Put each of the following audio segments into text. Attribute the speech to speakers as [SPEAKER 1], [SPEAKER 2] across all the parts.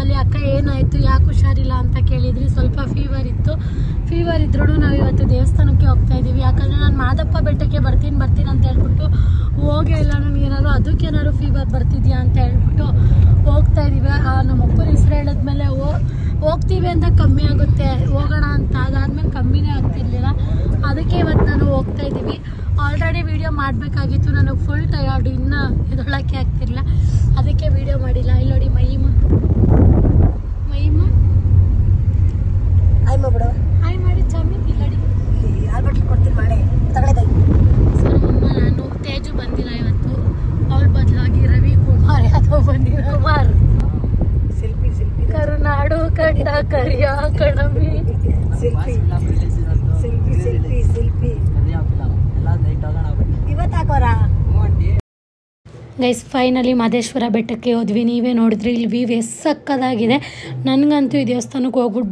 [SPEAKER 1] ಬ್ಲಾಗಲ್ಲಿ ಅಕ್ಕ ಏನಾಯಿತು ಯಾಕೆ ಹುಷಾರಿಲ್ಲ ಅಂತ ಕೇಳಿದ್ರಿ. ಸ್ವಲ್ಪ ಫೀವರ್ ಇತ್ತು. ಫೀವರ್ ಇದ್ರೂ ನಾವು ಇವತ್ತು ದೇವಸ್ಥಾನಕ್ಕೆ ಹೋಗ್ತಾ ಇದ್ದೀವಿ. ಯಾಕಂದರೆ ನಾನು ಮಾದಪ್ಪ ಬೆಟ್ಟಕ್ಕೆ ಬರ್ತೀನಿ ಅಂತ ಹೇಳ್ಬಿಟ್ಟು ಹೋಗೇ ಇಲ್ಲ. ನನಗೇನಾದ್ರು ಅದಕ್ಕೇನಾದ್ರು ಫೀವರ್ ಬರ್ತಿದ್ಯಾ ಅಂತ ಹೇಳ್ಬಿಟ್ಟು ಹೋಗ್ತಾ ಇದ್ದೀವಿ. ನಮ್ಮ ಅಪ್ಪನ ಹೆಸರು ಹೇಳಿದ್ಮೇಲೆ ಹೋಗ್ತೀವಿ ಅಂತ ಕಮ್ಮಿ ಆಗುತ್ತೆ ಹೋಗೋಣ ಅಂತ, ಅದಾದ್ಮೇಲೆ ಕಮ್ಮಿನೇ ಆಗ್ತಿರ್ಲಿಲ್ಲ. ಅದಕ್ಕೆ ಇವತ್ತು ನಾನು ಹೋಗ್ತಾ ಇದ್ದೀವಿ. ಆಲ್ರೆಡಿ ವಿಡಿಯೋ ಮಾಡಬೇಕಾಗಿತ್ತು, ನನಗೆ ಫುಲ್ ಟಯರ್ಡು, ಇನ್ನೂ ಎದೊಳಕ್ಕೆ ಆಗ್ತಿರಲಿಲ್ಲ, ಅದಕ್ಕೆ ವಿಡಿಯೋ ಮಾಡಿಲ್ಲ. ಇಲ್ಲಿ ನೋಡಿ ಮಹಿಮ ಬಿಡು ಹಾಯ್ ಮಾಡಿ ಚಾಮಿ. ಇಲ್ಲಿ ನೋಡಿ ಕೊಡ್ತೀನಿ ಮಾಡಿ ಸರಮ್ಮ. ನಾನು ತೇಜು ಬಂದಿಲ್ಲ ಇವತ್ತು, ಅವ್ರ ಬದಲಾಗಿ ರವಿ ಕುಮಾರ್ ಯಾದವ್ ಬಂದಿರೋ. ಕುಮಾರ್ ಕರುನಾಡು ಕಂಡ ಕರಿಯ ಕಣಮಿ ಗೈಸ್, ಫೈನಲಿ ಮಹದೇಶ್ವರ ಬೆಟ್ಟಕ್ಕೆ ಹೋದ್ವಿ. ನೀವೇ ನೋಡಿದ್ರಿ, ಇಲ್ಲಿ ವ್ಯೂ ಎಷ್ಟು ಸಕ್ಕದಾಗಿದೆ. ನನಗಂತೂ ಈ ದೇವಸ್ಥಾನಕ್ಕೆ ಹೋಗ್ಬಿಟ್ಟು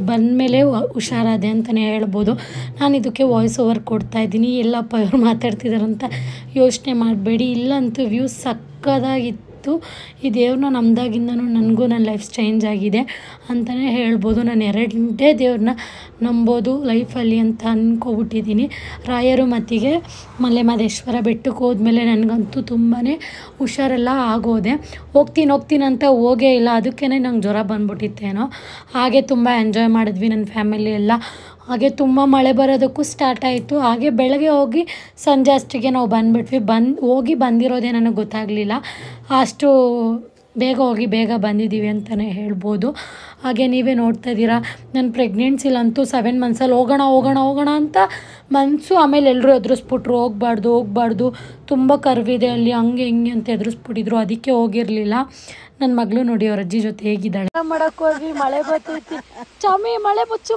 [SPEAKER 1] ಬಂದಮೇಲೆ ಹುಷಾರಾದೆ ಅಂತಲೇ ಹೇಳ್ಬೋದು. ನಾನು ಇದಕ್ಕೆ ವಾಯ್ಸ್ ಓವರ್ ಕೊಡ್ತಾಯಿದ್ದೀನಿ. ಎಲ್ಲಪ್ಪ ಇವ್ರು ಮಾತಾಡ್ತಿದ್ದಾರಂತ ಯೋಚನೆ ಮಾಡಬೇಡಿ. ಇಲ್ಲಂತೂ ವ್ಯೂ ಸಕ್ಕದಾಗಿತ್ತು. ಈ ದೇವ್ರನ್ನ ನಮ್ದಾಗಿಂದನೂ ನನಗೂ ನನ್ನ ಲೈಫ್ ಚೇಂಜ್ ಆಗಿದೆ ಅಂತಲೇ ಹೇಳ್ಬೋದು. ನಾನು ಎರಡೇ ದೇವ್ರನ್ನ ನಂಬೋದು ಲೈಫಲ್ಲಿ ಅಂತ ಅಂದ್ಕೊಬಿಟ್ಟಿದ್ದೀನಿ. ರಾಯರು ಮತ್ತಿಗೆ ಮಲೆಮಹದೇಶ್ವರ ಬೆಟ್ಟಕ್ಕೆ ಹೋದ್ಮೇಲೆ ನನಗಂತೂ ತುಂಬಾ ಹುಷಾರೆಲ್ಲ ಆಗೋದೆ. ಹೋಗ್ತೀನಿ ಅಂತ ಹೋಗೇ ಇಲ್ಲ. ಅದಕ್ಕೇ ನಂಗೆ ಜ್ವರ ಬಂದ್ಬಿಟ್ಟಿತ್ತೇನೋ. ಹಾಗೆ ತುಂಬ ಎಂಜಾಯ್ ಮಾಡಿದ್ವಿ ನನ್ನ ಫ್ಯಾಮಿಲಿ ಎಲ್ಲ. ಹಾಗೆ ತುಂಬ ಮಳೆ ಬರೋದಕ್ಕೂ ಸ್ಟಾರ್ಟ್ ಆಯಿತು. ಹಾಗೆ ಬೆಳಗ್ಗೆ ಹೋಗಿ ಸಂಜೆ ಅಷ್ಟಿಗೆ ನಾವು ಬಂದ್ಬಿಟ್ವಿ. ಬಂದಿರೋದೇ ನನಗೆ ಗೊತ್ತಾಗಲಿಲ್ಲ. ಅಷ್ಟು ಬೇಗ ಹೋಗಿ ಬೇಗ ಬಂದಿದ್ದೀವಿ ಅಂತಲೇ ಹೇಳ್ಬೋದು. ಹಾಗೆ ನೀವೇ ನೋಡ್ತಾ ಇದ್ದೀರಾ, ನನ್ನ ಪ್ರೆಗ್ನೆನ್ಸಿಲಂತೂ 7 ಮಂತ್ಸಲ್ಲಿ ಹೋಗೋಣ ಅಂತ ಮನಸ್ಸು. ಆಮೇಲೆ ಎಲ್ಲರೂ ಎದುರಿಸ್ಬಿಟ್ರು, ಹೋಗ್ಬಾರ್ದು ತುಂಬ ಕರ್ವಿದೆ ಅಲ್ಲಿ, ಹಂಗೆ ಹಿಂಗೆ ಅಂತ ಎದುರಿಸ್ಬಿಟ್ಟಿದ್ರು. ಅದಕ್ಕೆ ಹೋಗಿರಲಿಲ್ಲ. ನನ್ನ ಮಗಳು ನೋಡಿ ಅವ್ರ ಅಜ್ಜಿ ಜೊತೆ ಹೇಗಿದ್ದಾಳೆ. ಮಾಡಕ್ಕೆ ಹೋಗಿ ಮಳೆ ಬರ್ತೈತಿ. ಚಾಮಿ ಮಳೆ ಮುಚ್ಚು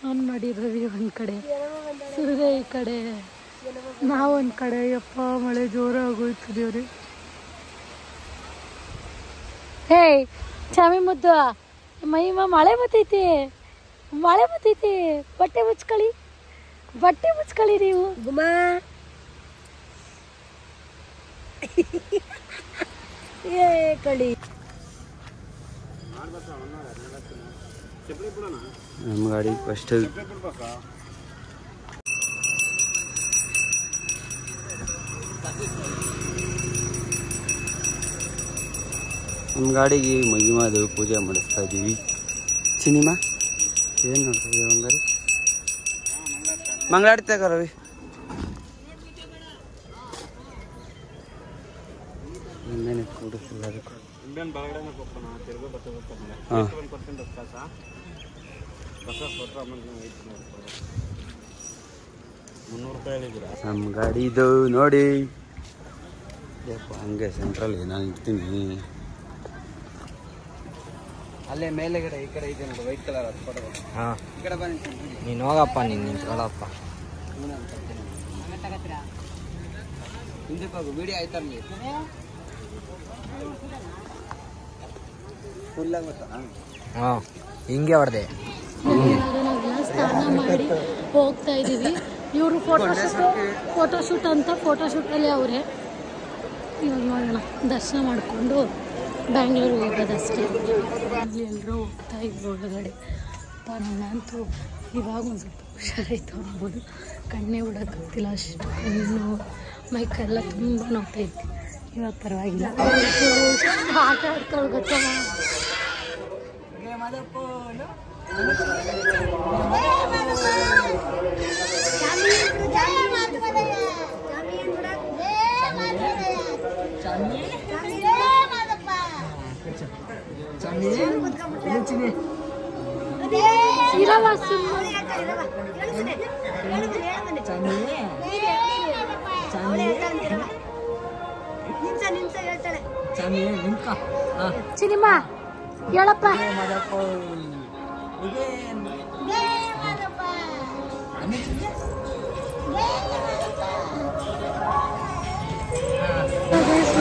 [SPEAKER 1] ಅವ್ನು ನೋಡಿ ರವಿ ಒಂದು ಕಡೆ, ಸೂರ್ಯ ಈ ಕಡೆ, ನಾವೊಂದು ಕಡೆ. ಯಪ್ಪ ಮಳೆ ಜೋರಾಗೋಯ್ತು ದೇವ್ರಿ. ಹೇ ಚಾಮಿ ಮುದ್ದು ಮೈಮ ಮಳೆ ಬರ್ತೈತಿ. ಬಟ್ಟೆ ಮುಚ್ಕೊಳ್ಳಿ ನೀವು. ಗುಮ್ಮ ಏ ಕಳಿ ನಮ್ಮ ಗಾಡಿ ಫಸ್ಟ್ ನಮ್ಮ ಗಾಡಿಗೆ ಮಹಿಮಾದು ಪೂಜೆ ಮಾಡಿಸ್ತಾ ಇದ್ದೀವಿ. ಸಿನಿಮಾ ಏನು ನೋಡ್ತಾ ಇದ್ದೀವಿ ಹಂಗಾರೆ ಮಂಗಳಾಡ್ತಾಗ ರವಿ. ಇನ್ನೇನು ಕೂಡಿಸಿಲ್ಲ ಅದಕ್ಕೂ. ಹಾಂ ನಮ್ಮ ಗಾಡಿ ಇದು ನೋಡಿ. ಹಂಗೆ ಸೆಂಟ್ರಲ್ಲಿ ನಾನು ಇರ್ತೀನಿ. ಅಲ್ಲೇ ಮೇಲೆಗಡೆ ಈ ಕಡೆ ಇದೆ ನೋಡಿ ವೈಟ್ ಕಲರ್ ಅದು ಫೋಟೋ. ಹಾಂ ಈ ಕಡೆ ಬಂದು ನೀನು ಹೋಗಪ್ಪ, ನೀನು ನಿಂತ್ಕೊಳ್ಳಪ್ಪ. ಹಿಂದಕ್ಕೆ ಹೋಗು, ವಿಡಿಯೋ ಆಯ್ತಾ ನೀವು ಫುಲ್ಲಾಗಿ ಗೊತ್ತಾ? ಹಾಂ ಹಿಂಗೆ ಹೊಡೆದೆ. ಸ್ನಾನ ಮಾಡಿ ಹೋಗ್ತಾ ಇದ್ದೀವಿ. ಇವರು ಫೋಟೋಶೂಟ್ ಅಂತ ಫೋಟೋಶೂಟಲ್ಲಿ ಅವರೇ. ಇವಾಗ ನೋಡೋಣ, ದರ್ಶನ ಮಾಡಿಕೊಂಡು ಬ್ಯಾಂಗ್ಳೂರಿಗೆ ಹೋಗೋದಷ್ಟೇ. ಅಲ್ಲಿ ಎಲ್ಲರೂ ಹೋಗ್ತಾ ಇದ್ರು ಒಳಗಡೆ. ನಾನಂತೂ ಇವಾಗ ಒಂದು ಸ್ವಲ್ಪ ಹುಷಾರಾಯಿತು ಅನ್ಬೋದು. ಕಣ್ಣೇ ಬಿಡೋಕ್ಕಾಗ್ತಿಲ್ಲ, ಅಷ್ಟು ಕಣ್ಣು ಮೈಕೆಲ್ಲ ತುಂಬ ನೋಡ್ತಾ ಇತ್ತು. ಇವಾಗ ಪರವಾಗಿಲ್ಲ. ಆಟ ಆಡ್ತಾಳೆ ಗೊತ್ತಲ್ಲ. ಸಿನಿಮಾ ಹೇಳಪ್ಪ.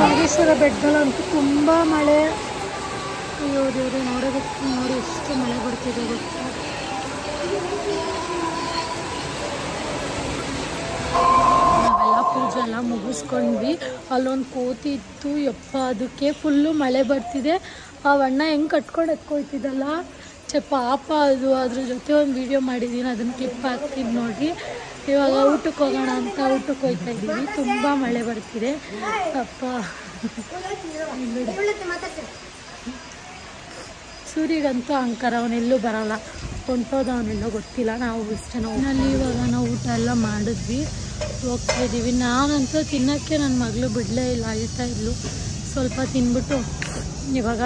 [SPEAKER 1] ಮಹದೇಶ್ವರ ಬೆಟ್ಟದಲ್ಲಂತೂ ತುಂಬ ಮಳೆ. ಅಯ್ಯೋ ದೇವ್ರೆ, ನೋಡೋದಕ್ಕೆ ನೋಡಿ ಎಷ್ಟು ಮಳೆ ಬರ್ತಿದೆ ಗೊತ್ತಾ. ನಾವೆಲ್ಲ ಪೂಜೆ ಎಲ್ಲ ಮುಗಿಸ್ಕೊಂಡ್ವಿ. ಅಲ್ಲೊಂದು ಕೋತಿ ಇತ್ತು, ಯಪ್ಪ ಅದಕ್ಕೆ ಫುಲ್ಲು ಮಳೆ ಬರ್ತಿದೆ. ಆ ಅಣ್ಣ ಹೆಂಗೆ ಕಟ್ಕೊಂಡು ಎತ್ಕೊಯ್ತಿದ್ದಲ್ಲ ಪಾಪ ಅದು. ಅದ್ರ ಜೊತೆ ಒಂದು ವಿಡಿಯೋ ಮಾಡಿದ್ದೀನಿ, ಅದನ್ನು ಕ್ಲಿಪ್ ಹಾಕ್ತೀನಿ ನೋಡಿರಿ. ಇವಾಗ ಊಟಕ್ಕೆ ಹೋಗೋಣ ಅಂತ ಊಟಕ್ಕೆ ಹೋಗ್ತಾ ಇದ್ದೀವಿ. ತುಂಬ ಮಳೆ ಬರ್ತಿದೆ ಅಪ್ಪ. ಸೂರ್ಯಗಂತೂ ಅಹಂಕಾರ, ಅವನೆಲ್ಲೂ ಬರೋಲ್ಲ, ಹೊಂಟೋದ ಅವನೆಲ್ಲೋ ಗೊತ್ತಿಲ್ಲ. ನಾವು ಇಷ್ಟ ನೋವಿನಲ್ಲಿ ಇವಾಗ ನಾವು ಊಟ ಎಲ್ಲ ಮಾಡಿದ್ವಿ, ಹೋಗ್ತಾ ಇದ್ದೀವಿ. ನಾನಂತೂ ತಿನ್ನೋಕ್ಕೆ ನನ್ನ ಮಗಳು ಬಿಡಲೇ ಇಲ್ಲ, ಅಳ್ತಾ ಇದ್ಲು. ಸ್ವಲ್ಪ ತಿನ್ಬಿಟ್ಟು ಇವಾಗ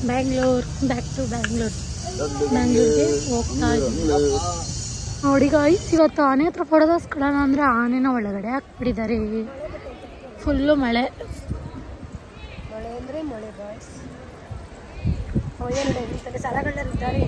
[SPEAKER 1] ಬ್ಯಾಕ್ ಟು ಬ್ಯಾಂಗ್ಳೂರ್ಗೆ ಹೋಗ್ತಾ ಇದ್ದೀವಿ. ನೋಡಿ ಗೈಸ್, ಇವತ್ತು ಆನೆ ಹತ್ರ ಫೋಟೋ ತೋರಿಸ್ಕೊಳ್ಳೋಣ ಅಂದರೆ ಆನೆನ ಒಳಗಡೆ ಹಾಕ್ಬಿಟ್ಟಿದ್ದಾರೆ. ಫುಲ್ಲು ಮಳೆ ಅಂದರೆ ಮಳೆ ಬಾಯ್ಸ್. ಸ್ಥಳಗಳಿದ್ದಾರೆ.